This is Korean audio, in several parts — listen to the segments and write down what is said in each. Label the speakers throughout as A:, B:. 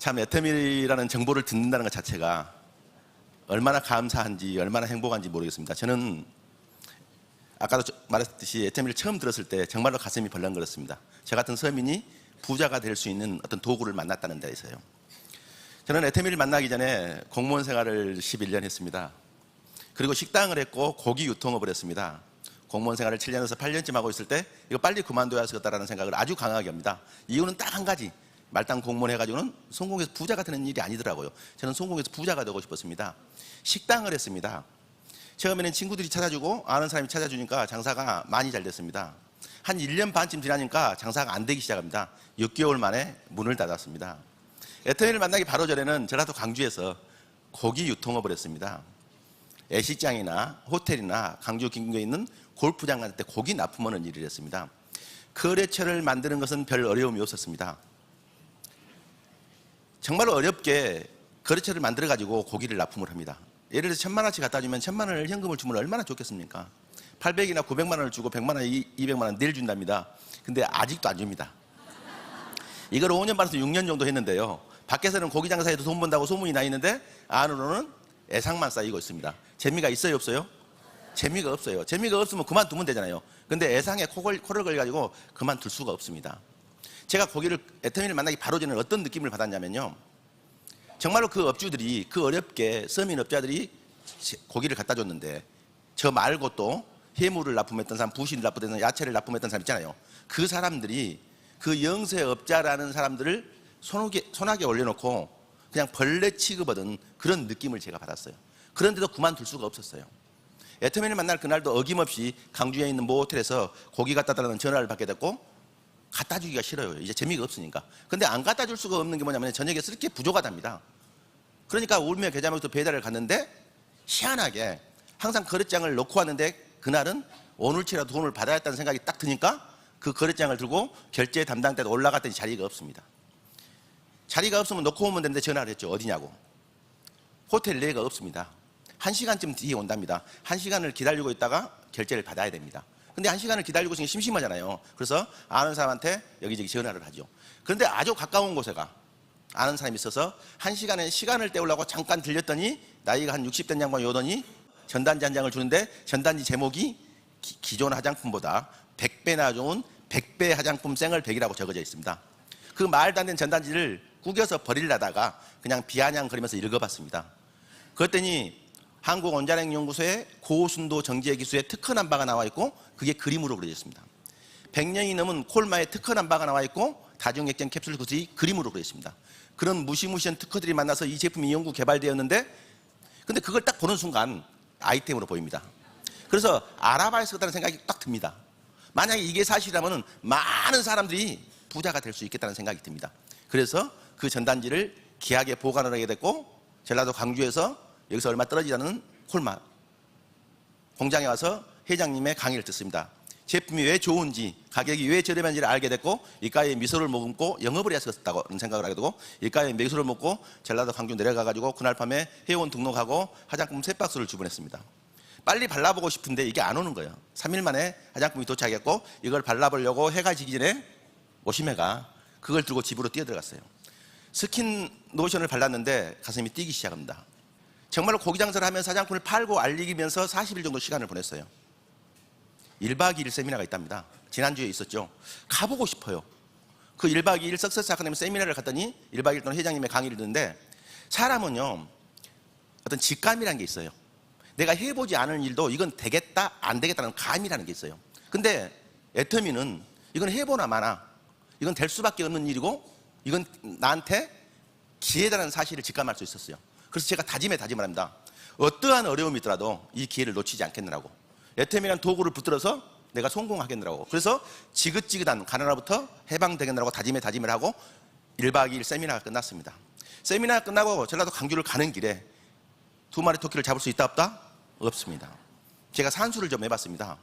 A: 참 애터미라는 정보를 듣는다는 것 자체가 얼마나 감사한지 얼마나 행복한지 모르겠습니다. 저는 아까도 말했듯이 애터미를 처음 들었을 때 정말로 가슴이 벌렁거렸습니다. 저 같은 서민이 부자가 될 수 있는 어떤 도구를 만났다는 데에서요. 저는 애터미를 만나기 전에 공무원 생활을 11년 했습니다. 그리고 식당을 했고 고기 유통업을 했습니다. 공무원 생활을 7년에서 8년쯤 하고 있을 때 이거 빨리 그만둬야 하겠다라는 생각을 아주 강하게 합니다. 이유는 딱 한 가지. 말단 공무원 해가지고는 성공해서 부자가 되는 일이 아니더라고요. 저는 성공해서 부자가 되고 싶었습니다. 식당을 했습니다. 처음에는 친구들이 찾아주고 아는 사람이 찾아주니까 장사가 많이 잘 됐습니다. 한 1년 반쯤 지나니까 장사가 안 되기 시작합니다. 6개월 만에 문을 닫았습니다. 애터미를 만나기 바로 전에는 전라도 광주에서 고기 유통업을 했습니다. 애식장이나 호텔이나 광주近郊에 있는 골프장 갈 때 고기 납품하는 일을 했습니다. 거래처를 만드는 것은 별 어려움이 없었습니다. 정말로 어렵게 거래처를 만들어가지고 고기를 납품을 합니다. 예를 들어서 1000만 원치 갖다 주면 1000만 원을 현금을 주면 얼마나 좋겠습니까? 800이나 900만 원을 주고 100만 원, 200만 원 내일 준답니다. 근데 아직도 안 줍니다. 이걸 5년 반에서 6년 정도 했는데요. 밖에서는 고기 장사해도 돈 번다고 소문이 나 있는데 안으로는 애상만 쌓이고 있습니다. 재미가 있어요, 없어요? 재미가 없어요. 재미가 없으면 그만두면 되잖아요. 근데 애상에 코를 걸가지고 그만둘 수가 없습니다. 제가 애터미를 만나기 바로 전에 어떤 느낌을 받았냐면요. 정말로 그 업주들이, 그 어렵게 서민 업자들이 고기를 갖다 줬는데 저 말고 또 해물을 납품했던 사람, 부시를 납품했던 사람, 야채를 납품했던 사람 있잖아요. 그 사람들이 그 영세업자라는 사람들을 손아귀에 올려놓고 그냥 벌레 취급하던 그런 느낌을 제가 받았어요. 그런데도 그만둘 수가 없었어요. 애터미를 만날 그날도 어김없이 강주에 있는 모 호텔에서 고기 갖다 달라는 전화를 받게 됐고 갖다 주기가 싫어요. 이제 재미가 없으니까. 근데 안 갖다 줄 수가 없는 게 뭐냐면 저녁에 쓸 게 부족하답니다. 그러니까 울며 겨자 먹고 배달을 갔는데 희한하게 항상 거래장을 놓고 왔는데 그날은 오늘치라도 돈을 받아야 했다는 생각이 딱 드니까 그 거래장을 들고 결제 담당대도 올라갔더니 자리가 없습니다. 자리가 없으면 놓고 오면 되는데 전화를 했죠. 어디냐고. 호텔 내가 없습니다. 1시간쯤 뒤에 온답니다. 1시간을 기다리고 있다가 결제를 받아야 됩니다. 근데 1시간을 기다리고 있으면 심심하잖아요. 그래서 아는 사람한테 여기저기 전화를 하죠. 그런데 아주 가까운 곳에 아는 사람이 있어서 1시간에 시간을 때우려고 잠깐 들렸더니 나이가 한 60된 양반이 오더니 전단지 한 장을 주는데 전단지 제목이 기존 화장품보다 100배나 좋은 100배 화장품 생얼 100이라고 적어져 있습니다. 그 말도 안 되는 전단지를 구겨서 버리려다가 그냥 비아냥거리면서 읽어봤습니다. 그랬더니 한국원자력연구소의 고순도 정지해 기수의 특허 남바가 나와 있고 그게 그림으로 그려져 있습니다. 100년이 넘은 콜마의 특허 남바가 나와 있고 다중액정 캡슐 것이 그림으로 그려져 있습니다. 그런 무시무시한 특허들이 만나서 이 제품이 연구 개발되었는데 근데 그걸 딱 보는 순간 아이템으로 보입니다. 그래서 알아봐야 했다는 생각이 딱 듭니다. 만약에 이게 사실이라면 많은 사람들이 부자가 될 수 있겠다는 생각이 듭니다. 그래서 그 전단지를 귀하게 보관을 하게 됐고 전라도 광주에서 여기서 얼마 떨어지지 않은 콜마 공장에 와서 회장님의 강의를 듣습니다. 제품이 왜 좋은지 가격이 왜 저렴한지를 알게 됐고 일가에 미소를 머금고 영업을 했었다고 생각을 하게 되고 일가에 미소를 먹고 전라도 광주 내려가가지고 그날 밤에 회원 등록하고 화장품 3박스를 주문했습니다. 빨리 발라보고 싶은데 이게 안 오는 거예요. 3일 만에 화장품이 도착했고 이걸 발라보려고 해가 지기 전에 오심해가 그걸 들고 집으로 뛰어들어갔어요. 스킨 로션을 발랐는데 가슴이 뛰기 시작합니다. 정말로 고기 장사를 하면서 화장품을 팔고 알리면서 40일 정도 시간을 보냈어요. 1박 2일 세미나가 있답니다. 지난주에 있었죠. 가보고 싶어요. 그 1박 2일 석세스 아카데미 세미나를 갔더니 1박 2일 동안 회장님의 강의를 듣는데 사람은요 어떤 직감이라는 게 있어요. 내가 해보지 않은 일도 이건 되겠다 안 되겠다는 감이라는 게 있어요. 근데 애터미는 이건 해보나 마나 이건 될 수밖에 없는 일이고 이건 나한테 기회다라는 사실을 직감할 수 있었어요. 그래서 제가 다짐을 합니다. 어떠한 어려움이 있더라도 이 기회를 놓치지 않겠느라고. 애터미라는 도구를 붙들어서 내가 성공하겠느라고. 그래서 지긋지긋한 가난으로부터 해방되겠느라고 다짐을 하고 1박 2일 세미나가 끝났습니다. 세미나가 끝나고 전라도 광주를 가는 길에 2마리 토끼를 잡을 수 있다 없다? 없습니다. 제가 산수를 좀 해봤습니다.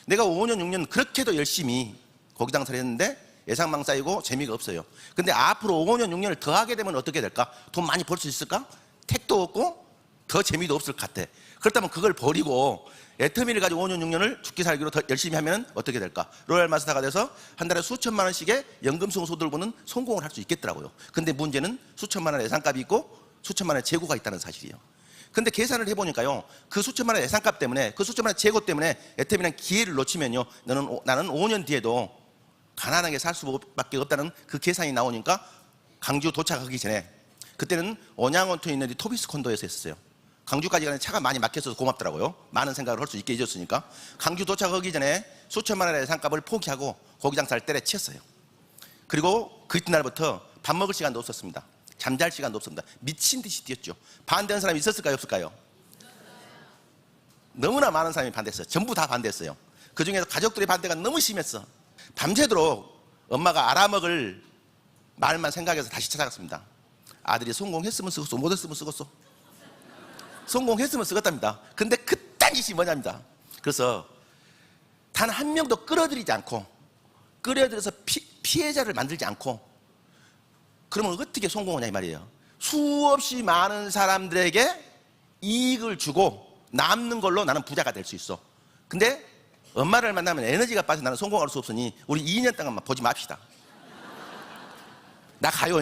A: 내가 5년 6년 그렇게도 열심히 고기 장사를 했는데 예상망 쌓이고 재미가 없어요. 근데 앞으로 5년 6년을 더 하게 되면 어떻게 될까? 돈 많이 벌 수 있을까? 택도 없고 더 재미도 없을 것 같아. 그렇다면 그걸 버리고 애터미를 가지고 5년 6년을 죽기 살기로 더 열심히 하면 어떻게 될까? 로얄 마스터가 돼서 한 달에 수천만 원씩의 연금성 소득을 보는 성공을 할 수 있겠더라고요. 근데 문제는 수천만 원의 예상값이 있고 수천만 원의 재고가 있다는 사실이에요. 근데 계산을 해보니까요, 그 수천만 원의 예상값 때문에, 그 수천만 원의 재고 때문에 애터미는 기회를 놓치면요, 나는 5년 뒤에도 가난하게 살 수밖에 없다는 그 계산이 나오니까 강주 도착하기 전에, 그때는 언양원토에 있는 토비스 콘도에서 했었어요. 강주까지 가는 차가 많이 막혀서 고맙더라고요. 많은 생각을 할 수 있게 해줬으니까. 강주 도착하기 전에 수천만 원의 예상값을 포기하고 고기 장사를 때려치웠어요. 그리고 그 이튿날부터 밥 먹을 시간도 없었습니다. 잠잘 시간도 없습니다. 미친 듯이 뛰었죠. 반대하는 사람이 있었을까요, 없을까요? 너무나 많은 사람이 반대했어요. 전부 다 반대했어요. 그 중에서 가족들의 반대가 너무 심했어. 밤새도록 엄마가 알아먹을 말만 생각해서 다시 찾아갔습니다. 아들이 성공했으면 쓰겠어, 못했으면 쓰겠어. 성공했으면 쓰겠답니다. 근데 그딴 짓이 뭐냐입니다. 그래서 단 한 명도 끌어들이지 않고, 끌어들여서 피해자를 만들지 않고, 그러면 어떻게 성공하냐 이 말이에요. 수없이 많은 사람들에게 이익을 주고 남는 걸로 나는 부자가 될 수 있어. 근데 엄마를 만나면 에너지가 빠져 나는 성공할 수 없으니 우리 2년 동안만 보지 맙시다. 나 가요.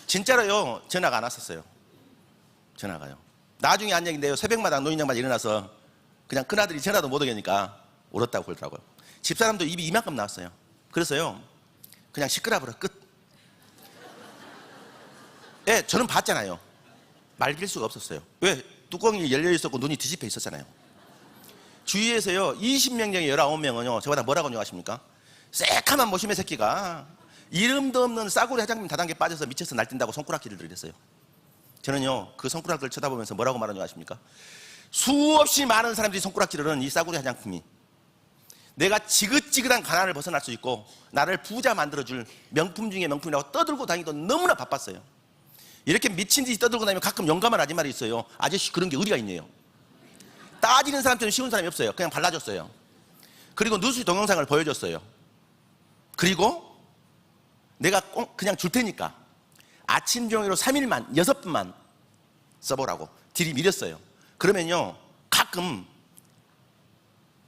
A: 진짜로요, 전화가 안 왔었어요. 전화가요. 나중에 한 얘기인데요, 새벽마다 노인 양반이 일어나서 그냥 큰아들이 전화도 못 오게니까 울었다고 그러더라고요. 집사람도 입이 이만큼 나왔어요. 그래서요, 그냥 시끄러버려 끝. 예, 저는 봤잖아요. 말릴 수가 없었어요. 왜? 뚜껑이 열려 있었고 눈이 뒤집혀 있었잖아요. 주위에서요, 20명 중에 19명은요 저보다 뭐라고 생각하십니까? 새카만 모심의 새끼가 이름도 없는 싸구려 회장님 다단계 빠져서 미쳐서 날뛴다고 손가락질을 들이댔어요. 저는요, 그 손가락을 쳐다보면서 뭐라고 말하는지 아십니까? 수없이 많은 사람들이 손가락질을 하는 이 싸구려 화장품이 내가 지긋지긋한 가난을 벗어날 수 있고 나를 부자 만들어줄 명품 중에 명품이라고 떠들고 다니기도 너무나 바빴어요. 이렇게 미친 듯이 떠들고 다니면 가끔 용감한 아줌마들이 있어요. 아저씨 그런 게 어디가 있네요. 따지는 사람처럼 쉬운 사람이 없어요. 그냥 발라줬어요. 그리고 뉴스 동영상을 보여줬어요. 그리고 내가 그냥 줄 테니까 아침 종이로 3일만 6분만 써보라고 들이밀었어요. 그러면요, 가끔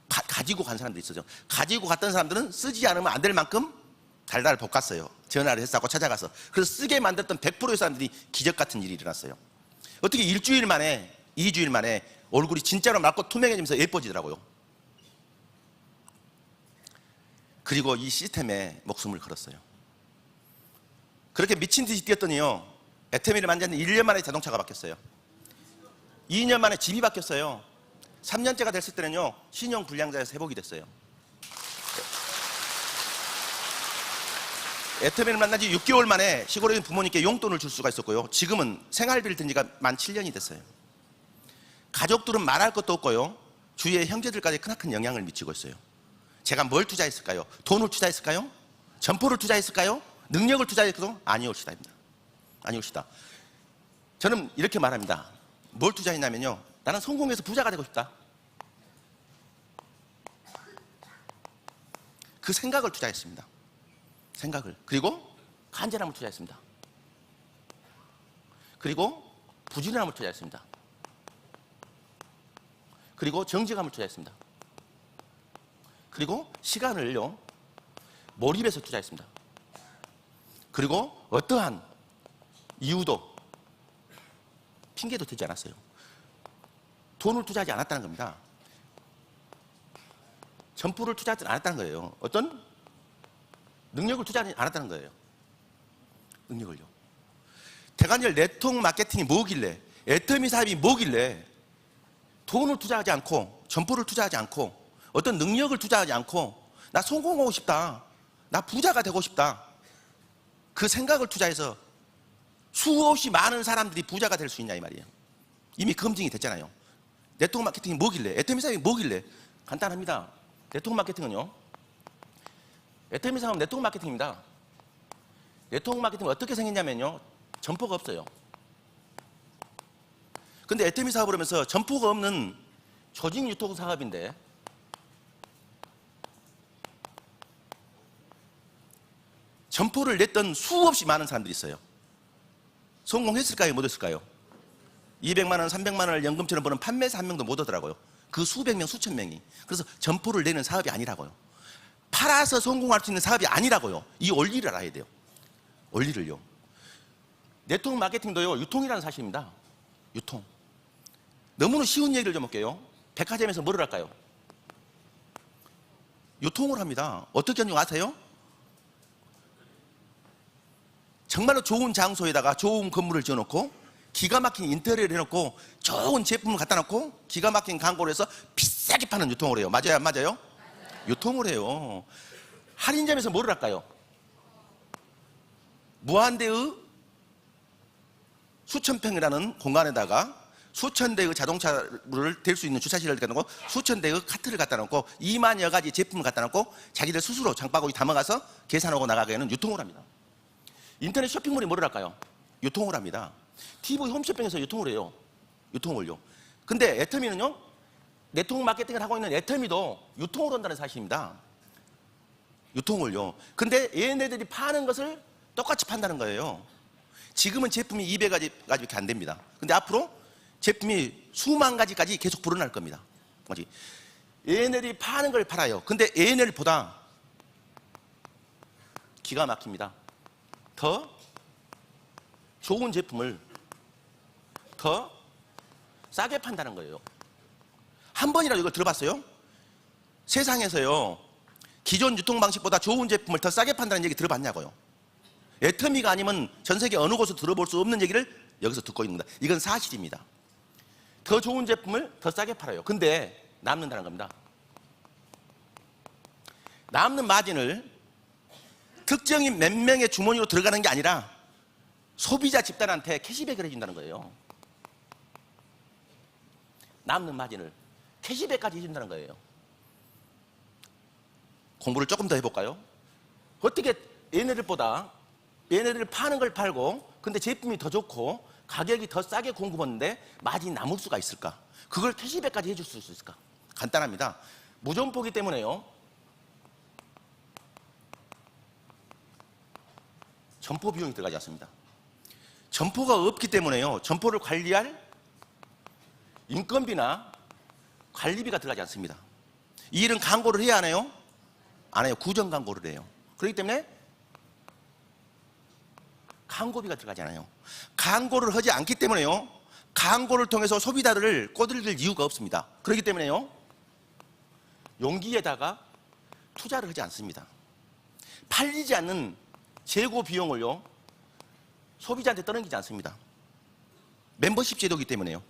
A: 가지고 간 사람도 있어요. 가지고 갔던 사람들은 쓰지 않으면 안 될 만큼 달달 볶았어요. 전화를 했었고 찾아가서. 그래서 쓰게 만들었던 100%의 사람들이 기적 같은 일이 일어났어요. 어떻게 일주일 만에, 2주일 만에 얼굴이 진짜로 맑고 투명해지면서 예뻐지더라고요. 그리고 이 시스템에 목숨을 걸었어요. 그렇게 미친 듯이 뛰었더니요, 애터미를 만졌는데 1년 만에 자동차가 바뀌었어요. 2년 만에 집이 바뀌었어요. 3년째가 됐을 때는요, 신용 불량자에서 회복이 됐어요. 애터미를 만난 지 6개월 만에 시골에 있는 부모님께 용돈을 줄 수가 있었고요. 지금은 생활비를 든 지가 만 7년이 됐어요. 가족들은 말할 것도 없고요, 주위의 형제들까지 크나큰 영향을 미치고 있어요. 제가 뭘 투자했을까요? 돈을 투자했을까요? 점포를 투자했을까요? 능력을 투자했을까요? 아니올시다입니다. 아니올시다. 저는 이렇게 말합니다. 뭘 투자했냐면요, 나는 성공해서 부자가 되고 싶다. 그 생각을 투자했습니다. 생각을. 그리고 간절함을 투자했습니다. 그리고 부지런함을 투자했습니다. 그리고 정직함을 투자했습니다. 그리고 시간을요, 몰입해서 투자했습니다. 그리고 어떠한 이유도 핑계도 되지 않았어요. 돈을 투자하지 않았다는 겁니다. 점포를 투자하지 않았다는 거예요. 어떤 능력을 투자하지 않았다는 거예요. 능력을요. 대관절 네트워크 마케팅이 뭐길래, 애터미 사업이 뭐길래 돈을 투자하지 않고, 점포를 투자하지 않고, 어떤 능력을 투자하지 않고, 나 성공하고 싶다, 나 부자가 되고 싶다, 그 생각을 투자해서 수없이 많은 사람들이 부자가 될 수 있냐 이 말이에요. 이미 검증이 됐잖아요. 네트워크 마케팅이 뭐길래, 애터미 사업이 뭐길래. 간단합니다. 네트워크 마케팅은요, 애터미 사업은 네트워크 마케팅입니다. 네트워크 마케팅은 어떻게 생겼냐면요, 점포가 없어요. 근데 애터미 사업을 하면서 점포가 없는 조직 유통 사업인데, 점포를 냈던 수없이 많은 사람들이 있어요. 성공했을까요? 못했을까요? 200만 원, 300만 원을 연금처럼 버는 판매사 한 명도 못 오더라고요. 그 수백 명, 수천 명이. 그래서 점포를 내는 사업이 아니라고요. 팔아서 성공할 수 있는 사업이 아니라고요. 이 원리를 알아야 돼요. 원리를요. 네트워크 마케팅도요, 유통이라는 사실입니다. 유통. 너무나 쉬운 얘기를 좀 할게요. 백화점에서 뭐를 할까요? 유통을 합니다. 어떻게 하는지 아세요? 정말로 좋은 장소에다가 좋은 건물을 지어놓고 기가 막힌 인테리어를 해놓고 좋은 제품을 갖다 놓고 기가 막힌 광고를 해서 비싸게 파는 유통을 해요. 맞아요? 안 맞아요? 유통을 해요. 할인점에서 뭐를 할까요? 무한대의 수천 평이라는 공간에다가 수천 대의 자동차를 댈 수 있는 주차실을 갖다 놓고 수천 대의 카트를 갖다 놓고 2만여 가지 제품을 갖다 놓고 자기들 스스로 장바구니 담아가서 계산하고 나가게 하는 유통을 합니다. 인터넷 쇼핑몰이 뭐를 할까요? 유통을 합니다. TV 홈쇼핑에서 유통을 해요. 유통을요. 근데 애터미는요, 네트워크 마케팅을 하고 있는 애터미도 유통을 한다는 사실입니다. 유통을요. 근데 얘네들이 파는 것을 똑같이 판다는 거예요. 지금은 제품이 200가지밖에 안 됩니다. 근데 앞으로 제품이 수만 가지까지 계속 불어날 겁니다. 뭐지? 얘네들이 파는 걸 팔아요. 근데 얘네들보다 기가 막힙니다. 더 좋은 제품을 더 싸게 판다는 거예요. 한 번이라도 이거 들어봤어요? 세상에서요, 기존 유통 방식보다 좋은 제품을 더 싸게 판다는 얘기 들어봤냐고요? 애터미가 아니면 전 세계 어느 곳에서 들어볼 수 없는 얘기를 여기서 듣고 있는 겁니다. 이건 사실입니다. 더 좋은 제품을 더 싸게 팔아요. 근데 남는다는 겁니다. 남는 마진을 특정인 몇 명의 주머니로 들어가는 게 아니라 소비자 집단한테 캐시백을 해준다는 거예요. 남는 마진을 캐시백까지 해준다는 거예요. 공부를 조금 더 해볼까요? 어떻게 얘네들 파는 걸 팔고 근데 제품이 더 좋고 가격이 더 싸게 공급하는데 마진이 남을 수가 있을까? 그걸 캐시백까지 해줄 수 있을까? 간단합니다. 무점포기 때문에요, 점포 비용이 들어가지 않습니다. 점포가 없기 때문에요, 점포를 관리할 인건비나 관리비가 들어가지 않습니다. 이 일은 광고를 해야 하나요? 안 해요. 구정 광고를 해요. 그렇기 때문에 광고비가 들어가지 않아요. 광고를 하지 않기 때문에요, 광고를 통해서 소비자를 꼬들길 이유가 없습니다. 그렇기 때문에요, 용기에다가 투자를 하지 않습니다. 팔리지 않는 재고 비용을요, 소비자한테 떠넘기지 않습니다. 멤버십 제도이기 때문에요.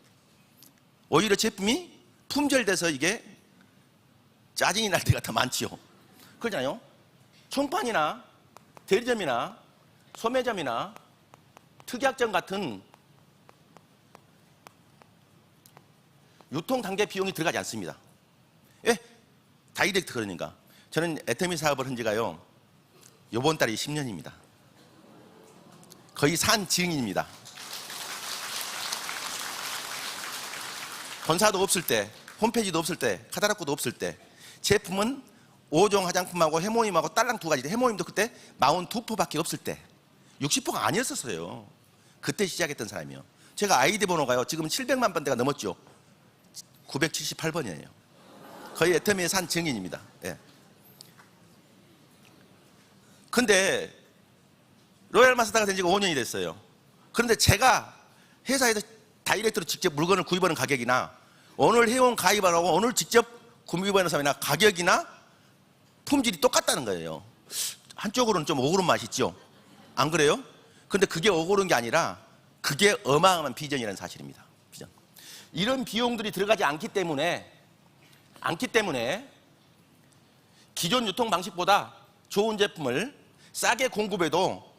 A: 오히려 제품이 품절돼서 이게 짜증이 날 때가 더 많지요. 그러잖아요. 총판이나 대리점이나 소매점이나 특약점 같은 유통 단계 비용이 들어가지 않습니다. 예, 다이렉트. 그러니까 저는 애터미 사업을 한 지가요, 이번 달이 10년입니다. 거의 산 증인입니다. 본사도 없을 때, 홈페이지도 없을 때, 카타로그도 없을 때, 제품은 5종 화장품하고 해모임하고 딸랑 2가지, 해모임도 그때 42포밖에 없을 때 60포가 아니었었어요. 그때 시작했던 사람이요. 제가 아이디 번호가요, 지금 700만 번대가 넘었죠. 978번이에요. 거의 애터미의 산 증인입니다. 예. 근데 로얄 마스터가 된 지가 5년이 됐어요. 그런데 제가 회사에서 다이렉트로 직접 물건을 구입하는 가격이나 오늘 회원 가입하라고 오늘 직접 구입하는 사람이나 가격이나 품질이 똑같다는 거예요. 한쪽으로는 좀 오그른 맛이 있죠. 안 그래요? 근데 그게 오그른 게 아니라 그게 어마어마한 비전이라는 사실입니다. 비전. 이런 비용들이 들어가지 않기 때문에 기존 유통 방식보다 좋은 제품을 싸게 공급해도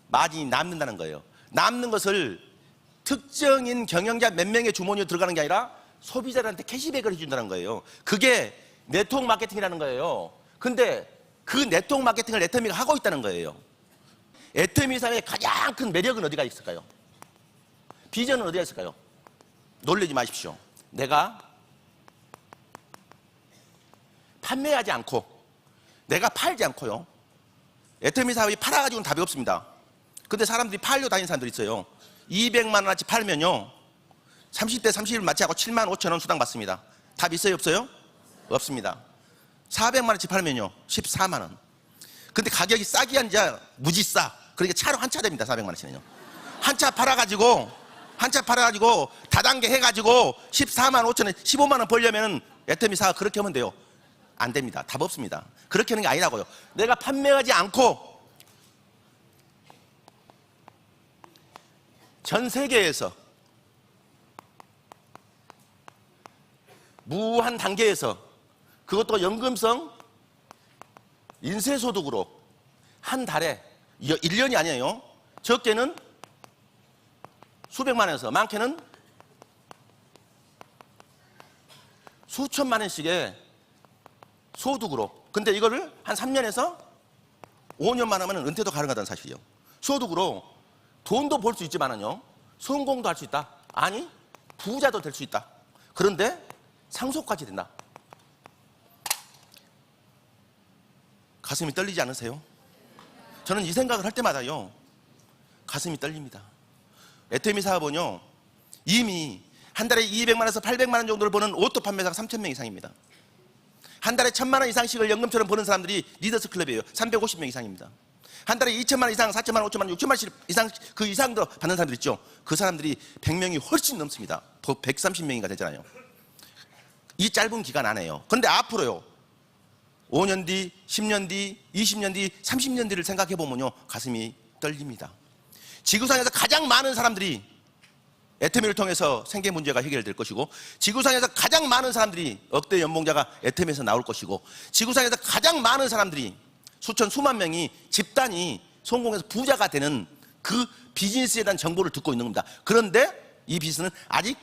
A: 마진이 남는다는 거예요. 남는 것을 특정인 경영자 몇 명의 주머니에 들어가는 게 아니라 소비자들한테 캐시백을 해준다는 거예요. 그게 네트워크 마케팅이라는 거예요. 근데 그 네트워크 마케팅을 애터미가 하고 있다는 거예요. 애터미 사회의 가장 큰 매력은 어디가 있을까요? 비전은 어디가 있을까요? 놀라지 마십시오. 내가 판매하지 않고, 내가 팔지 않고요, 애터미 사업이 팔아가지고는 답이 없습니다. 근데 사람들이 팔려 다니는 사람들이 있어요. 200만 원어치 팔면요 30대 30일 마취하고 7만 5천 원 수당 받습니다. 답 있어요 없어요? 없습니다. 400만 원어치 팔면요 14만 원. 근데 가격이 싸기 한자 무지 싸. 그러니까 차로 한 차 됩니다. 400만 원어치는요. 한 차 팔아가지고 다단계 해가지고 14만 5천 원 15만 원 벌려면 애터미 사가 그렇게 하면 돼요. 안 됩니다. 답 없습니다. 그렇게 하는 게 아니라고요. 내가 판매하지 않고 전 세계에서 무한 단계에서 그것도 연금성 인쇄소득으로 한 달에 1년이 아니에요. 적게는 수백만 원에서 많게는 수천만 원씩의 소득으로. 근데 이거를 한 3년에서 5년만 하면 은퇴도 가능하다는 사실이에요. 소득으로 돈도 벌 수 있지만은요 성공도 할 수 있다. 아니 부자도 될 수 있다. 그런데 상속까지 된다. 가슴이 떨리지 않으세요? 저는 이 생각을 할 때마다요 가슴이 떨립니다. 애터미 사업은요 이미 한 달에 200만 원에서 800만 원 정도를 버는 오토 판매사가 3,000명 이상입니다. 한 달에 1,000만 원 이상씩을 연금처럼 버는 사람들이 리더스 클럽이에요. 350명 이상입니다. 한 달에 2천만 원 이상, 4천만 원, 5천만 원, 6천만 원 이상, 그 이상도 받는 사람들 있죠. 그 사람들이 100명이 훨씬 넘습니다. 130명인가 되잖아요. 이 짧은 기간 안에요. 그런데 앞으로요 5년 뒤, 10년 뒤, 20년 뒤, 30년 뒤를 생각해 보면요 가슴이 떨립니다. 지구상에서 가장 많은 사람들이 애터미를 통해서 생계 문제가 해결될 것이고, 지구상에서 가장 많은 사람들이 억대 연봉자가 애터미에서 나올 것이고, 지구상에서 가장 많은 사람들이 수만 명이 집단이 성공해서 부자가 되는 그 비즈니스에 대한 정보를 듣고 있는 겁니다. 그런데 이 비즈니스는 아직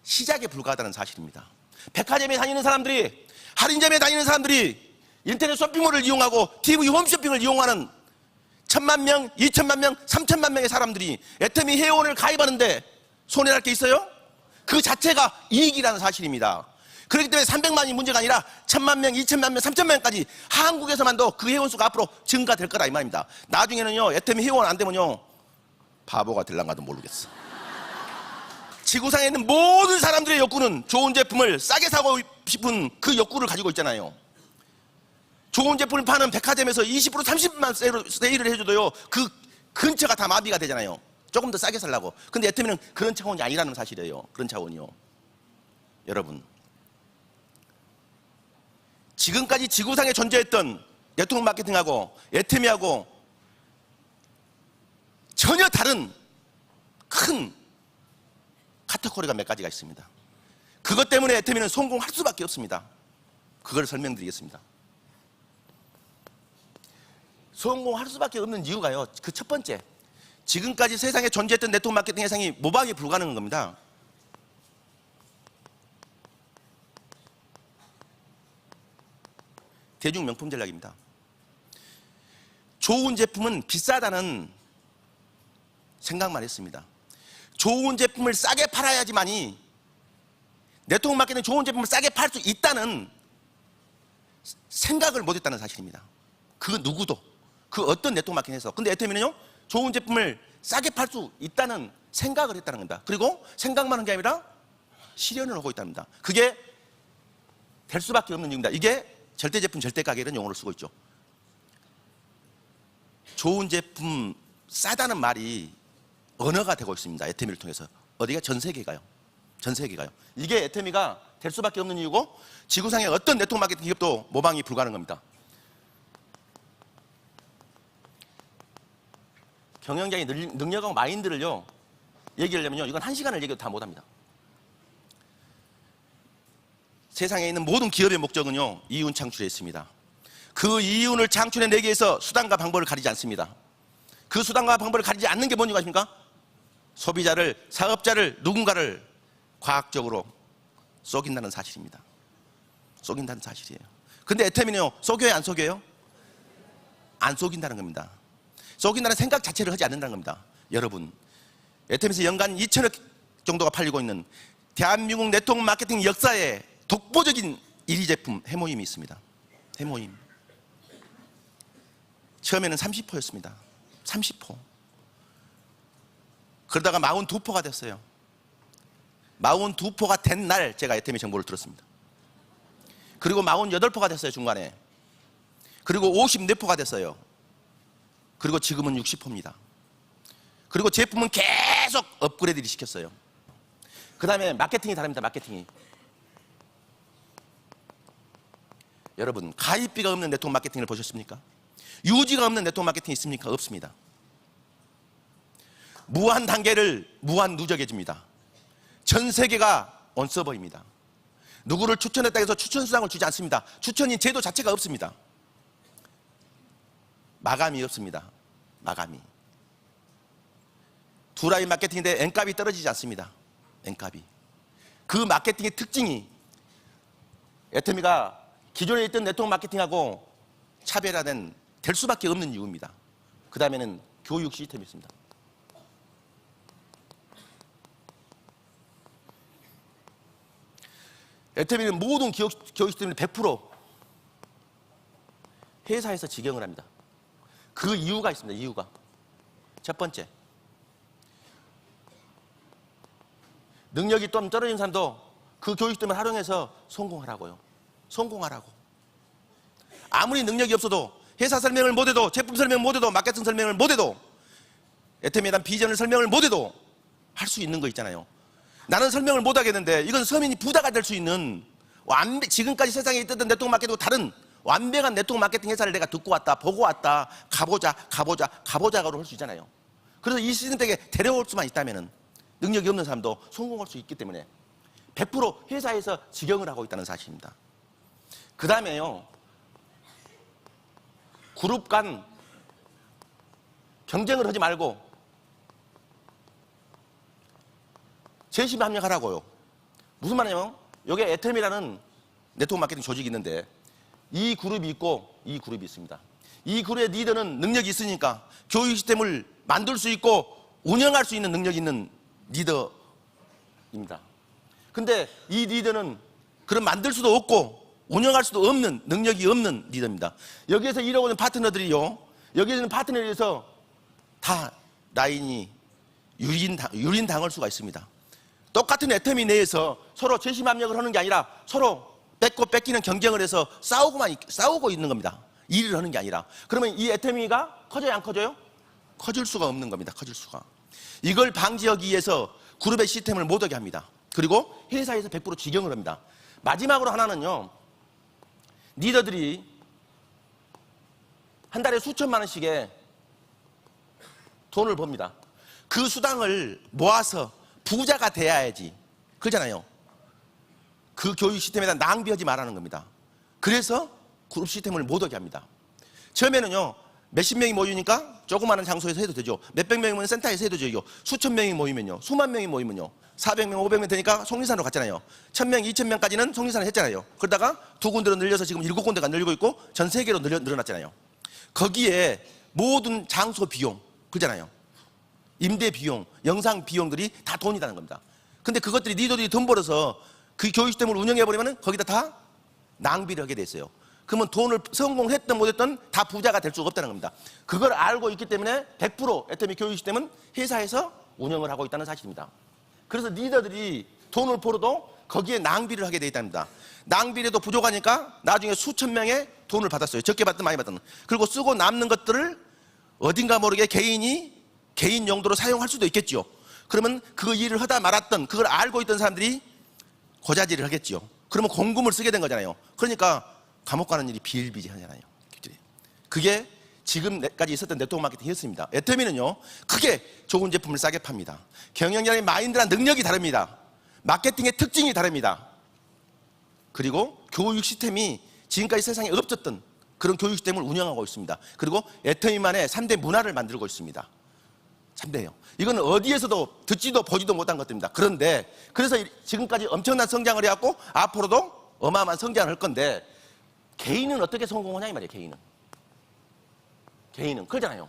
A: 시작에 불과하다는 사실입니다. 백화점에 다니는 사람들이, 할인점에 다니는 사람들이, 인터넷 쇼핑몰을 이용하고 TV 홈쇼핑을 이용하는 1,000만 명, 2천만 명, 3천만 명의 사람들이 애터미 회원을 가입하는데 손해날 게 있어요? 그 자체가 이익이라는 사실입니다. 그렇기 때문에 300만이 문제가 아니라 1,000만 명, 2천만 명, 3천만 명까지 한국에서만도 그 회원 수가 앞으로 증가될 거라 이 말입니다. 나중에는요 애터미 회원 안 되면요 바보가 될랑가도 모르겠어. 지구상에 있는 모든 사람들의 욕구는 좋은 제품을 싸게 사고 싶은 그 욕구를 가지고 있잖아요. 좋은 제품을 파는 백화점에서 20% 30만 세일을 해줘도요 그 근처가 다 마비가 되잖아요. 조금 더 싸게 살라고. 근데 애터미는 그런 차원이 아니라는 사실이에요. 그런 차원이요. 여러분, 지금까지 지구상에 존재했던 네트워크 마케팅하고 애터미하고 전혀 다른 큰 카테고리가 몇 가지가 있습니다. 그것 때문에 애터미는 성공할 수밖에 없습니다. 그걸 설명드리겠습니다. 성공할 수밖에 없는 이유가요, 그 첫 번째, 지금까지 세상에 존재했던 네트워크 마케팅 회상이 모방이 불가능한 겁니다. 대중 명품 전략입니다. 좋은 제품은 비싸다는 생각만 했습니다. 좋은 제품을 싸게 팔아야지만이, 네트워크 마케팅 좋은 제품을 싸게 팔 수 있다는 생각을 못했다는 사실입니다. 그 누구도, 그 어떤 네트워크 마케팅에서. 근데 애터미는요 좋은 제품을 싸게 팔 수 있다는 생각을 했다는 겁니다. 그리고 생각만 한 게 아니라 실현을 하고 있답니다. 그게 될 수밖에 없는 이유입니다. 이게 절대 제품 절대 가격이라는 용어를 쓰고 있죠. 좋은 제품 싸다는 말이 언어가 되고 있습니다. 애터미를 통해서. 어디가? 전 세계가요. 전 세계가요. 이게 애터미가 될 수밖에 없는 이유고, 지구상의 어떤 네트워크 마케팅 기업도 모방이 불가능한 겁니다. 경영자의 능력하고 마인드를요 얘기하려면요 이건 1시간을 얘기해도 다 못합니다. 세상에 있는 모든 기업의 목적은요 이윤 창출에 있습니다. 그 이윤을 창출해내기 위해서 수단과 방법을 가리지 않습니다. 그 수단과 방법을 가리지 않는 게 뭔지 아십니까? 소비자를, 사업자를, 누군가를 과학적으로 속인다는 사실입니다. 속인다는 사실이에요. 근데 애터미는요 속여요 안 속여요? 안 속인다는 겁니다. 속인다는 생각 자체를 하지 않는다는 겁니다. 여러분, 애터미에서 연간 2천억 정도가 팔리고 있는 대한민국 네트워크 마케팅 역사에 독보적인 1위 제품 해모임이 있습니다. 해모임. 처음에는 30%였습니다. 30%. 그러다가 42포가 됐어요. 42포가 된 날 제가 애터미 정보를 들었습니다. 그리고 48포가 됐어요, 중간에. 그리고 54포가 됐어요. 그리고 지금은 60포입니다. 그리고 제품은 계속 업그레이드를 시켰어요. 그 다음에 마케팅이 다릅니다. 마케팅이. 여러분, 가입비가 없는 네트워크 마케팅을 보셨습니까? 유지가 없는 네트워크 마케팅이 있습니까? 없습니다. 무한 단계를 무한 누적해 줍니다. 전 세계가 온서버입니다. 누구를 추천했다 해서 추천 수당을 주지 않습니다. 추천인 제도 자체가 없습니다. 마감이 없습니다. 마감이. 두 라인 마케팅인데 N값이 떨어지지 않습니다. N값이. 그 마케팅의 특징이 애터미가 기존에 있던 네트워크 마케팅하고 차별화된 될 수밖에 없는 이유입니다. 그 다음에는 교육 시스템이 있습니다. 애터미는 모든 교육 시스템을 100% 회사에서 직영을 합니다. 그 이유가 있습니다. 이유가. 첫 번째, 능력이 좀 떨어진 사람도 그 교육 시스템을 활용해서 성공하라고요. 성공하라고. 아무리 능력이 없어도 회사 설명을 못해도, 제품 설명 못해도, 마케팅 설명을 못해도, 애터미에 대한 비전을 설명을 못해도 할 수 있는 거 있잖아요. 나는 설명을 못하겠는데 이건 서민이 부자가 될 수 있는 지금까지 세상에 있던 네트워크 마케팅과 다른 완벽한 네트워크 마케팅 회사를 내가 듣고 왔다, 보고 왔다, 가보자가로 할 수 있잖아요. 그래서 이 시스템에 데려올 수만 있다면 능력이 없는 사람도 성공할 수 있기 때문에 100% 회사에서 직영을 하고 있다는 사실입니다. 그 다음에요, 그룹 간 경쟁을 하지 말고 재심합력하라고요. 무슨 말이냐면, 여기 애터미라는 네트워크 마케팅 조직이 있는데 이 그룹이 있고 이 그룹이 있습니다. 이 그룹의 리더는 능력이 있으니까 교육 시스템을 만들 수 있고 운영할 수 있는 능력이 있는 리더입니다. 근데 이 리더는 그런 만들 수도 없고 운영할 수도 없는, 능력이 없는 리더입니다. 여기에서 일하고 있는 파트너들이요, 여기에 있는 파트너에서 다 라인이 유린당할 수가 있습니다. 똑같은 애터미 내에서 서로 재심합력을 하는 게 아니라 서로 뺏고 뺏기는 경쟁을 해서 싸우고 있는 겁니다. 일을 하는 게 아니라. 그러면 이 애터미가 커져요, 안 커져요? 커질 수가 없는 겁니다. 커질 수가. 이걸 방지하기 위해서 그룹의 시스템을 못 오게 합니다. 그리고 회사에서 100% 직영을 합니다. 마지막으로 하나는요, 리더들이 한 달에 수천만 원씩의 돈을 법니다. 그 수당을 모아서 부자가 돼야지. 그러잖아요. 그 교육 시스템에 대한 낭비하지 말라는 겁니다. 그래서 그룹 시스템을 못 오게 합니다. 처음에는요, 몇십 명이 모이니까 조그마한 장소에서 해도 되죠. 몇백 명이 모이면 센터에서 해도 되죠. 수천 명이 모이면요, 수만 명이 모이면요, 400명, 500명 되니까 송리산으로 갔잖아요. 1000명, 2000명까지는 송리산을 했잖아요. 그러다가 두 군데로 늘려서 지금 7군데가 늘고 있고 전 세계로 늘어났잖아요. 거기에 모든 장소 비용, 그잖아요. 임대 비용, 영상 비용들이 다 돈이라는 겁니다. 근데 그것들이 리더들이 돈 벌어서 그 교육 시스템을 운영해버리면 거기다 다 낭비를 하게 됐어요. 그러면 돈을 성공했든 못했든 다 부자가 될 수가 없다는 겁니다. 그걸 알고 있기 때문에 100% 애터미 교육 시스템은 회사에서 운영을 하고 있다는 사실입니다. 그래서 리더들이 돈을 벌어도 거기에 낭비를 하게 되어 있답니다. 낭비를 해도 부족하니까 나중에 수천 명의 돈을 받았어요. 적게 받든 많이 받든. 그리고 쓰고 남는 것들을 어딘가 모르게 개인 용도로 사용할 수도 있겠죠. 그러면 그 일을 하다 말았던, 그걸 알고 있던 사람들이 고자질을 하겠죠. 그러면 공금을 쓰게 된 거잖아요. 그러니까 감옥 가는 일이 비일비재하잖아요. 그게 지금까지 있었던 네트워크 마케팅이었습니다. 애터미는요, 크게 좋은 제품을 싸게 팝니다. 경영자의 마인드나 능력이 다릅니다. 마케팅의 특징이 다릅니다. 그리고 교육 시스템이 지금까지 세상에 없었던 그런 교육 시스템을 운영하고 있습니다. 그리고 애터미만의 3대 문화를 만들고 있습니다. 3대예요. 이건 어디에서도 듣지도 보지도 못한 것들입니다. 그런데 그래서 지금까지 엄청난 성장을 해왔고 앞으로도 어마어마한 성장을 할 건데, 개인은 어떻게 성공하냐 이 말이에요. 개인은 그러잖아요.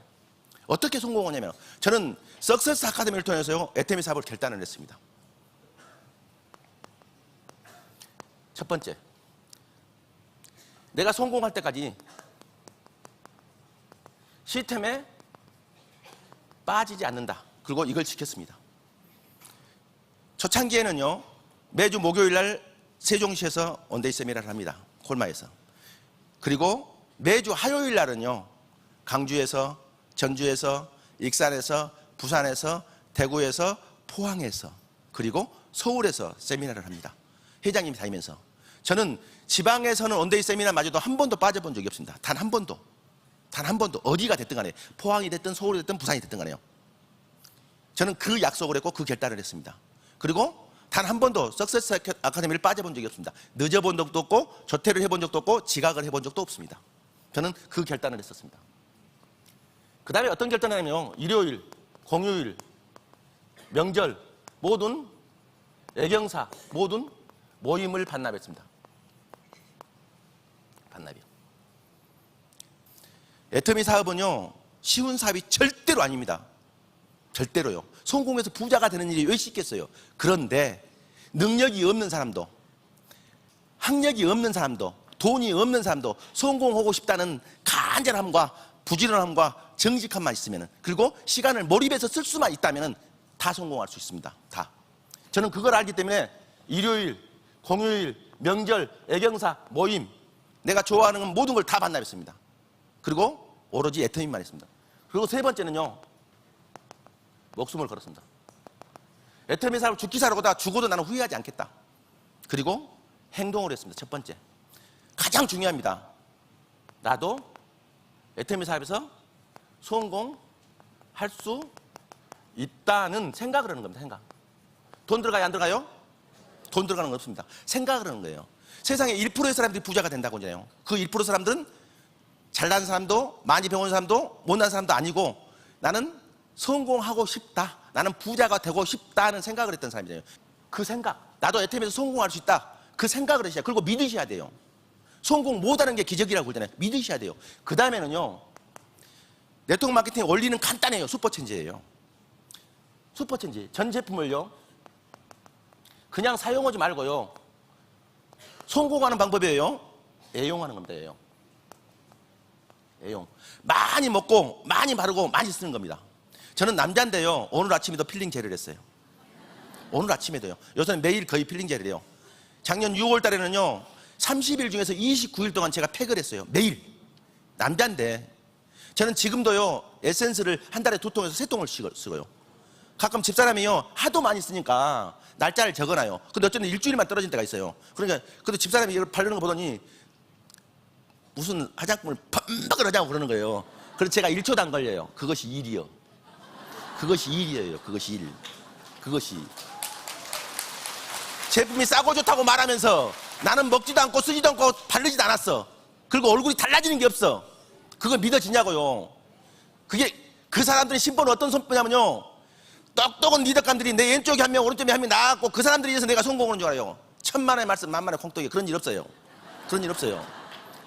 A: 어떻게 성공하냐면, 저는 석세스 아카데미를 통해서요, 애터미 사업을 결단을 했습니다. 첫 번째, 내가 성공할 때까지 시스템에 빠지지 않는다. 그리고 이걸 지켰습니다. 초창기에는요, 매주 목요일 날 세종시에서 원데이 세미나를 합니다. 콜마에서. 그리고 매주 화요일 날은요, 강주에서, 전주에서, 익산에서, 부산에서, 대구에서, 포항에서, 그리고 서울에서 세미나를 합니다. 회장님이 다니면서. 저는 지방에서는 원데이 세미나마저도 한 번도 빠져본 적이 없습니다. 단 한 번도. 단 한 번도. 어디가 됐든 간에. 포항이 됐든 서울이 됐든 부산이 됐든 간에요. 저는 그 약속을 했고 그 결단을 했습니다. 그리고 단 한 번도 석세스 아카데미를 빠져본 적이 없습니다. 늦어본 적도 없고 조퇴를 해본 적도 없고 지각을 해본 적도 없습니다. 저는 그 결단을 했었습니다. 그 다음에 어떤 결단을 하냐면 일요일, 공휴일, 명절 모든 애경사 모든 모임을 반납했습니다. 반납이요. 애터미 사업은요, 쉬운 사업이 절대로 아닙니다. 절대로요. 성공해서 부자가 되는 일이 왜 쉽겠어요? 그런데 능력이 없는 사람도, 학력이 없는 사람도, 돈이 없는 사람도 성공하고 싶다는 간절함과 부지런함과 정직함만 있으면, 그리고 시간을 몰입해서 쓸 수만 있다면 다 성공할 수 있습니다. 다. 저는 그걸 알기 때문에 일요일, 공휴일, 명절, 애경사, 모임, 내가 좋아하는 모든 걸 다 반납했습니다. 그리고 오로지 애터미만 했습니다. 그리고 세 번째는요, 목숨을 걸었습니다. 애터미 사업 죽기 살아보다 죽어도 나는 후회하지 않겠다. 그리고 행동을 했습니다. 첫 번째. 가장 중요합니다. 나도 애터미 사업에서 성공할 수 있다는 생각을 하는 겁니다. 생각. 돈 들어가요? 안 들어가요? 돈 들어가는 건 없습니다. 생각을 하는 거예요. 세상에 1%의 사람들이 부자가 된다고 하잖아요. 그 1% 사람들은 잘난 사람도 많이 배운 사람도 못난 사람도 아니고 나는 성공하고 싶다. 나는 부자가 되고 싶다는 생각을 했던 사람이잖아요. 그 생각. 나도 애터미에서 성공할 수 있다. 그 생각을 하셔야. 그리고 믿으셔야 돼요. 성공 못하는 게 기적이라고 그러잖아요. 믿으셔야 돼요. 그 다음에는요, 네트워크 마케팅의 원리는 간단해요. 슈퍼체인지예요. 슈퍼체인지. 전 제품을요, 그냥 사용하지 말고요, 성공하는 방법이에요. 애용하는 겁니다. 애용. 애용. 많이 먹고 많이 바르고 많이 쓰는 겁니다. 저는 남자인데요, 오늘 아침에도 필링 젤을 했어요. 오늘 아침에도요. 요새는 매일 거의 필링 젤을 해요. 작년 6월 달에는요, 30일 중에서 29일 동안 제가 팩을 했어요. 매일. 남자인데. 저는 지금도요, 에센스를 한 달에 2통에서 3통을 쓰고요. 가끔 집사람이요, 하도 많이 쓰니까 날짜를 적어놔요. 근데 어쩌면 일주일만 떨어진 때가 있어요. 그러니까, 근데 집사람이 이걸 바르는 거 보더니 무슨 화장품을 반박을 하자고 그러는 거예요. 그래서 제가 1초도 안 걸려요. 그것이 일이요. 그것이 일이에요. 그것이 일. 그것이. 제품이 싸고 좋다고 말하면서 나는 먹지도 않고 쓰지도 않고 바르지도 않았어. 그리고 얼굴이 달라지는 게 없어. 그거 믿어지냐고요. 그게 그 사람들의 신분은 어떤 선배냐면요, 똑똑한 리더감들이 내 왼쪽에 한 명 오른쪽에 한 명 나왔고 그 사람들이 위해서 내가 성공하는 줄 알아요. 천만의 말씀 만만의 콩떡이. 그런 일 없어요. 그런 일 없어요.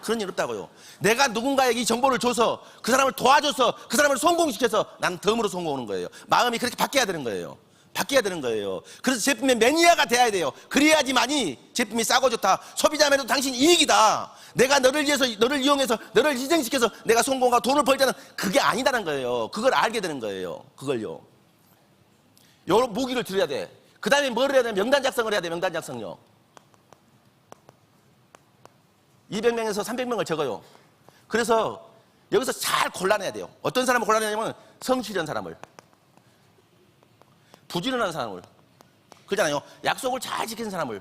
A: 그런 일 없다고요. 내가 누군가에게 이 정보를 줘서 그 사람을 도와줘서 그 사람을 성공시켜서 난 덤으로 성공하는 거예요. 마음이 그렇게 바뀌어야 되는 거예요. 바뀌어야 되는 거예요. 그래서 제품의 매니아가 돼야 돼요. 그래야지만이 제품이 싸고 좋다, 소비자면도 당신 이익이다, 내가 너를 위해서, 너를 이용해서, 너를 희생시켜서 내가 성공과 돈을 벌자는, 그게 아니다는 거예요. 그걸 알게 되는 거예요. 그걸요. 요 무기를 들여야 돼. 그 다음에 뭘 해야 돼? 명단 작성을 해야 돼. 명단 작성요. 200명에서 300명을 적어요. 그래서 여기서 잘 골라내야 돼요. 어떤 사람을 골라내냐면 성실한 사람을, 부지런한 사람을, 그러잖아요. 약속을 잘 지키는 사람을,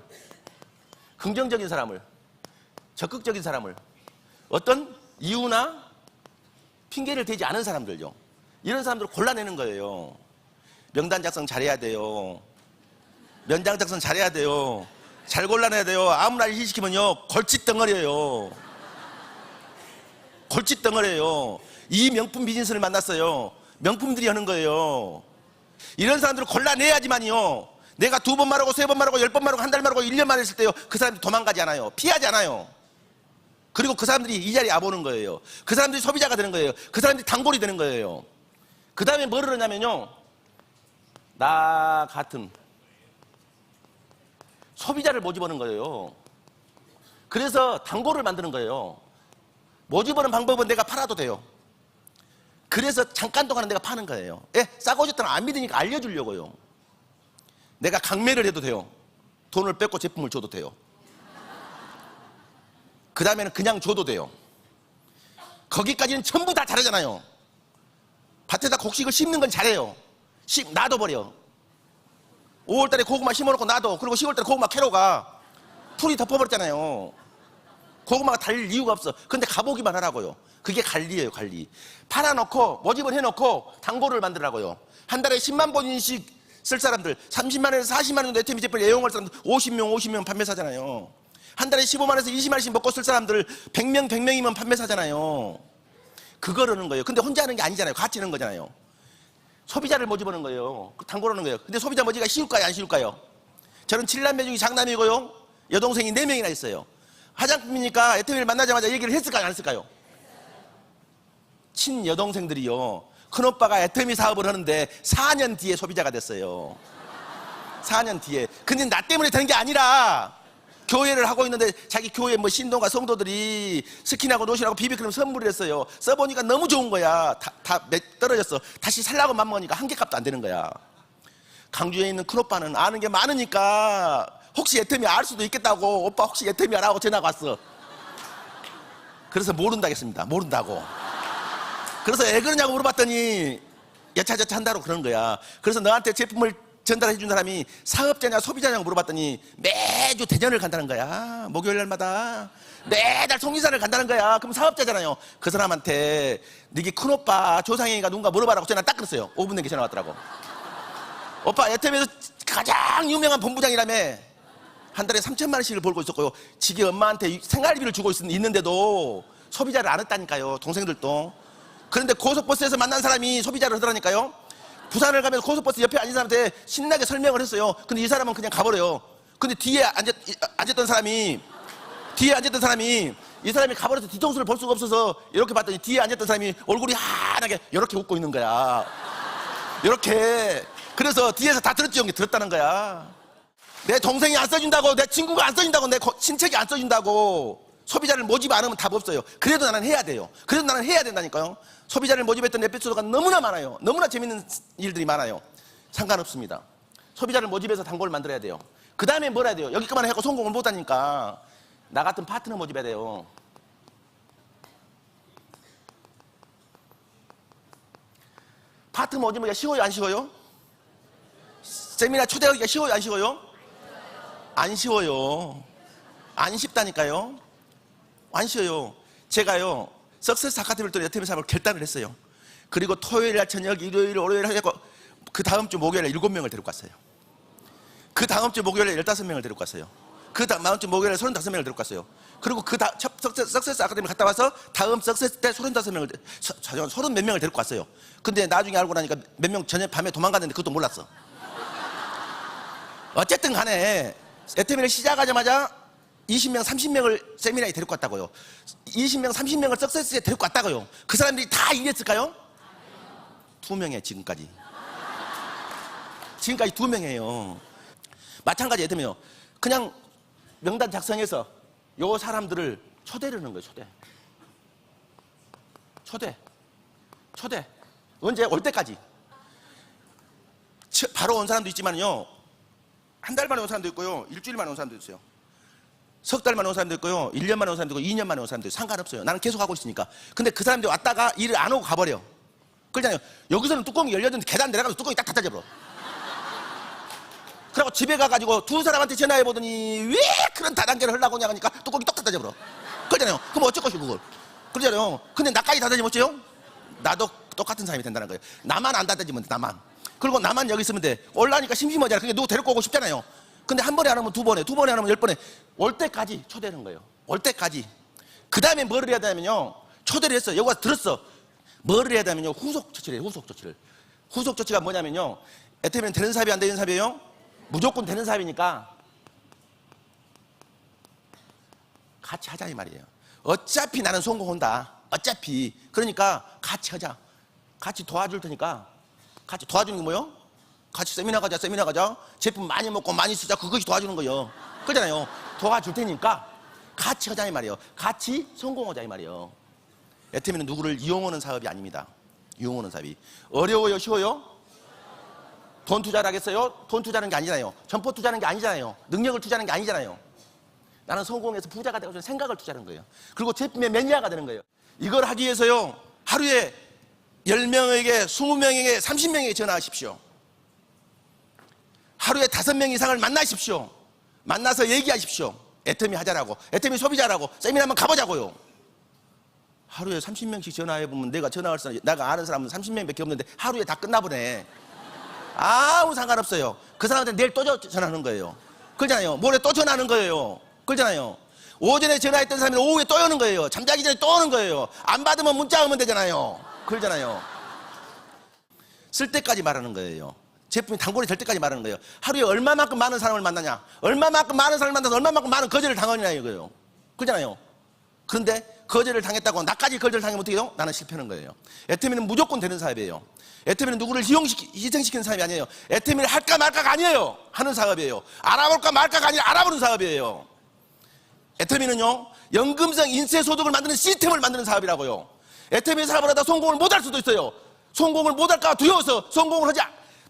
A: 긍정적인 사람을, 적극적인 사람을, 어떤 이유나 핑계를 대지 않은 사람들요. 이런 사람들을 골라내는 거예요. 명단 작성 잘해야 돼요. 면장 작성 잘해야 돼요. 잘 골라내야 돼요. 아무나 일 시키면요, 골칫덩어리예요. 골칫덩어리예요. 이 명품 비즈니스를 만났어요. 명품들이 하는 거예요. 이런 사람들을 골라내야지만요, 내가 2번 말하고 3번 말하고 10번 말하고 한 달 말하고 1년 말했을 때요, 그 사람들이 도망가지 않아요. 피하지 않아요. 그리고 그 사람들이 이 자리에 와보는 거예요. 그 사람들이 소비자가 되는 거예요. 그 사람들이 단골이 되는 거예요. 그 다음에 뭘 하냐면요, 나 같은 소비자를 모집하는 거예요. 그래서 단골을 만드는 거예요. 모집하는 방법은 내가 팔아도 돼요. 그래서 잠깐 동안은 내가 파는 거예요. 예, 싸고 줬다는 안 믿으니까 알려주려고요. 내가 강매를 해도 돼요. 돈을 뺏고 제품을 줘도 돼요. 그 다음에는 그냥 줘도 돼요. 거기까지는 전부 다 잘하잖아요. 밭에다 곡식을 심는 건 잘해요. 놔둬버려. 5월달에 고구마 심어놓고 놔둬. 그리고 10월달에 고구마 캐러 가. 풀이 덮어버렸잖아요. 고구마가 달릴 이유가 없어. 근데 가보기만 하라고요. 그게 관리예요, 관리. 팔아놓고 모집을 해놓고 단골을 만들라고요. 한 달에 10만 본인씩 쓸 사람들, 30만원에서 40만원 정도 애터미 제품을 애용할 사람들 50명 판매사잖아요. 한 달에 15만원에서 20만원씩 먹고 쓸 사람들 100명이면 판매사잖아요. 그거라는 거예요. 근데 혼자 하는 게 아니잖아요. 같이 하는 거잖아요. 소비자를 모집하는 거예요. 단골하는 거예요. 근데 소비자 모집가 쉬울까요, 안 쉬울까요? 저는 7남매 중에 장남이고요. 여동생이 4명이나 있어요. 화장품이니까 애터미를 만나자마자 얘기를 했을까요, 안 했을까요? 친여동생들이요. 큰오빠가 애터미 사업을 하는데 4년 뒤에 소비자가 됐어요. 4년 뒤에. 근데 나 때문에 되는 게 아니라 교회를 하고 있는데 자기 교회 뭐 신도가 성도들이 스킨하고 노신하고 비비크림 선물을 했어요. 써보니까 너무 좋은 거야. 다 떨어졌어. 다시 살라고 맘먹으니까 한 개 값도 안 되는 거야. 강주에 있는 큰오빠는 아는 게 많으니까 혹시 애터미 알 수도 있겠다고 오빠 혹시 애터미 알아? 하고 전화가 왔어. 그래서 모른다겠습니다. 모른다고. 그래서 왜 그러냐고 물어봤더니 여차저차 한다고 그러는 거야. 그래서 너한테 제품을 전달해 준 사람이 사업자냐 소비자냐고 물어봤더니 매주 대전을 간다는 거야. 목요일 날마다 매달 송리산을 간다는 거야. 그럼 사업자잖아요. 그 사람한테 네게 큰오빠 조상이가 누군가 물어봐라고 전화 딱 끊었어요. 5분 내게 전화 왔더라고. 오빠 애터미에서 가장 유명한 본부장이라며. 한 달에 3천만 원씩을 벌고 있었고요. 지기 엄마한테 생활비를 주고 있는데도 소비자를 안 했다니까요. 동생들도. 그런데 고속버스에서 만난 사람이 소비자를 하더라니까요. 부산을 가면서 고속버스 옆에 앉은 사람한테 신나게 설명을 했어요. 근데 이 사람은 그냥 가버려요. 근데 뒤에 앉았던 사람이 이 사람이 가버려서 뒤통수를 볼 수가 없어서 이렇게 봤더니 뒤에 앉았던 사람이 얼굴이 환하게 이렇게 웃고 있는 거야. 이렇게. 그래서 뒤에서 다 들었지, 형이 들었다는 거야. 내 동생이 안 써준다고, 내 친구가 안 써준다고, 내 친척이 안 써준다고. 소비자를 모집 안 하면 답 없어요. 그래도 나는 해야 돼요. 그래도 나는 해야 된다니까요. 소비자를 모집했던 에피소드가 너무나 많아요. 너무나 재밌는 일들이 많아요. 상관없습니다. 소비자를 모집해서 단골을 만들어야 돼요. 그 다음에 뭘 해야 돼요? 여기까지만 해고 성공을 못하니까 나 같은 파트너 모집해야 돼요. 파트너 모집하기가 쉬워요, 안 쉬워요? 세미나 초대하기가 쉬워요, 안 쉬워요? 안 쉬워요. 안 쉽다니까요. 안 쉬워요. 제가요 석세스 아카데미를 또 애터미 사업을 결단을 했어요. 그리고 토요일 날 저녁, 일요일, 월요일 해고 그 다음 주 목요일에 7명을 데리고 갔어요. 그 다음 주 목요일에 15명을 데리고 갔어요. 그 다음 주 목요일에 35명을 데리고 갔어요. 그리고 첫 석세스 아카데미 갔다 와서 다음 석세스 때 35명을 30몇 명을 데리고 갔어요. 근데 나중에 알고 나니까 몇 명 저녁 밤에 도망갔는데 그것도 몰랐어. 어쨌든 간에 애터미를 시작하자마자 20명, 30명을 세미나에 데리고 갔다고요. 20명, 30명을 석세스에 데리고 갔다고요. 그 사람들이 다 일했을까요? 2명이에요, 지금까지. 지금까지 2명이에요. 마찬가지 애터미요. 그냥 명단 작성해서 요 사람들을 초대를 하는 거예요, 초대. 언제? 올 때까지. 바로 온 사람도 있지만요. 한 달 만에 온 사람도 있고요. 일주일 만에 온 사람도 있어요. 석 달 만에 온 사람도 있고요. 1년 만에 온 사람도 있고 2년 만에 온 사람도 있어요. 상관없어요. 나는 계속 하고 있으니까. 근데 그 사람들이 왔다가 일을 안 하고 가버려. 그러잖아요. 여기서는 뚜껑이 열렸는데 계단 내려가서 뚜껑이 딱 닫아져버려. 그리고 집에 가가지고 두 사람한테 전화해보더니 왜 그런 다단계를 하려고 하냐니까 뚜껑이 똑 닫아져버려. 그러잖아요. 그럼 어쩔 것이고 그걸. 그러잖아요. 근데 나까지 닫아지면 어째요? 나도 똑같은 사람이 된다는 거예요. 나만 안 닫아지면 돼, 나만. 그리고 나만 여기 있으면 돼. 올라니까 심심하잖아. 그게 누구 데리고 오고 싶잖아요. 근데 한 번에 안 하면 2번에, 2번에 안 하면 10번에. 올 때까지 초대하는 거예요. 올 때까지. 그 다음에 뭐를 해야 되냐면요. 초대를 했어. 여기 와서 들었어. 뭐를 해야 되냐면요. 후속 조치를 해요. 후속 조치를. 후속 조치가 뭐냐면요. 애터미는 되는 사업이 안 되는 사업이에요? 무조건 되는 사업이니까 같이 하자 이 말이에요. 어차피 나는 성공한다. 어차피. 그러니까 같이 하자. 같이 도와줄 테니까. 같이 도와주는 게 뭐예요? 같이 세미나 가자. 제품 많이 먹고 많이 쓰자. 그것이 도와주는 거예요. 그러잖아요. 도와줄 테니까 같이 하자 이 말이에요. 같이 성공하자 이 말이에요. 애터미는 누구를 이용하는 사업이 아닙니다. 유흥원원 사업이 어려워요, 쉬워요? 돈 투자를 하겠어요? 돈 투자하는 게 아니잖아요. 점포 투자하는 게 아니잖아요. 능력을 투자하는 게 아니잖아요. 나는 성공해서 부자가 되고 생각을 투자하는 거예요. 그리고 제품의 매니아가 되는 거예요. 이걸 하기 위해서요, 하루에 10명에게, 20명에게, 30명에게 전화하십시오. 하루에 5명 이상을 만나십시오. 만나서 얘기하십시오. 애터미 하자라고, 애터미 소비자라고, 세미나 한번 가보자고요. 하루에 30명씩 전화해보면 내가 전화할 사람, 내가 아는 사람은 30명밖에 없는데 하루에 다 끝나보네. 아무 상관없어요. 그 사람한테 내일 또 전화하는 거예요. 그러잖아요. 모레 또 전화하는 거예요. 그러잖아요. 오전에 전화했던 사람이 오후에 또 오는 거예요. 잠자기 전에 또 오는 거예요. 안 받으면 문자 오면 되잖아요. 그러잖아요. 쓸 때까지 말하는 거예요. 제품이 단골이 될 때까지 말하는 거예요. 하루에 얼마만큼 많은 사람을 만나냐, 얼마만큼 많은 사람을 만나서 얼마만큼 많은 거절을 당하느냐 이거예요. 그러잖아요. 그런데 거절을 당했다고 나까지 거절을 당하면 어떻게 해요? 나는 실패하는 거예요. 애터미는 무조건 되는 사업이에요. 애터미는 누구를 희생시키는 사업이 아니에요. 애터미를 할까 말까가 아니에요. 하는 사업이에요. 알아볼까 말까가 아니라 알아보는 사업이에요. 애터미는요, 연금성 인쇄소득을 만드는 시스템을 만드는 사업이라고요. 애터미 사업을 하다 성공을 못할 수도 있어요. 성공을 못할까 두려워서 성공을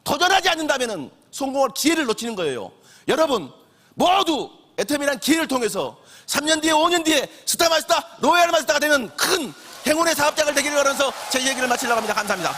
A: 도전하지 않는다면 성공할 기회를 놓치는 거예요. 여러분 모두 애터미란 기회를 통해서 3년 뒤에 5년 뒤에 스타마스터, 로얄마스터가 되는 큰 행운의 사업자가 되기를 바라면서 제 얘기를 마치려고 합니다. 감사합니다.